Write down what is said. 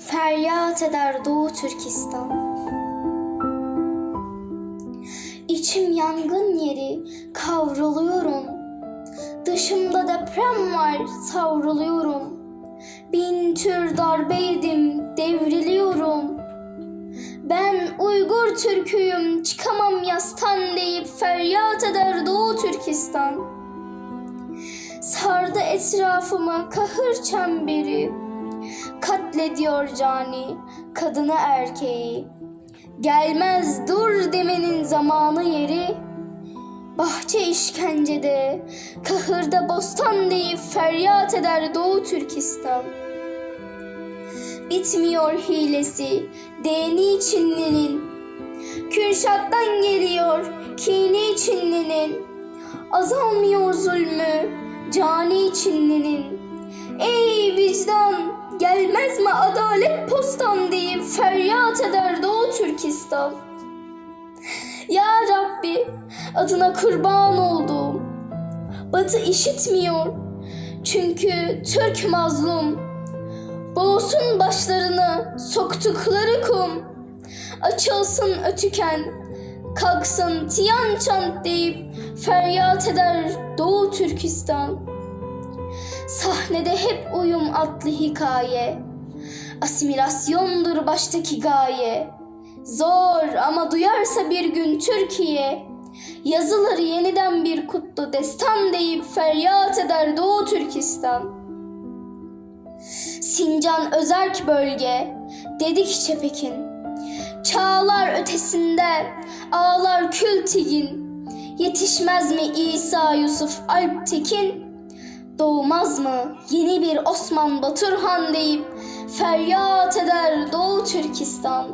feryat eder Doğu Türkistan. İçim yangın yeri, kavruluyorum. Dışımda deprem var, savruluyorum. Bin tür darbe yedim, devriliyorum. Ben Uygur Türküyüm, çıkamam yastan deyip feryat eder Doğu Türkistan. Sardı etrafıma kahır çemberi, katlediyor cani, kadını erkeği. Gelmez dur demenin zamanı yeri, bahçe işkencede, kahırda bostan deyip feryat eder Doğu Türkistan. Bitmiyor hilesi, deni Çinli'nin, Kürşat'tan geliyor kini Çinli'nin. Azalmıyor zulmü, cani Çinli'nin. Ey vicdan, gelmez mi adalet postan deyip feryat eder Doğu Türkistan. Ya Rabbi, adına kurban olduğum, Batı işitmiyor çünkü Türk mazlum. Boğsun başlarını soktukları kum, açılsın ötüken, kalksın tiyan çant deyip feryat eder Doğu Türkistan. Sahnede hep uyum adlı hikaye, asimilasyondur baştaki gaye. Zor ama duyarsa bir gün Türkiye, yazılır yeniden bir kutlu destan deyip feryat eder Doğu Türkistan. Sincan özerk bölge dedikçe Pekin, çağlar ötesinde ağlar Kültigin. Yetişmez mi İsa Yusuf Alp Tekin, doğmaz mı yeni bir Osman Baturhan deyip feryat eder Doğu Türkistan.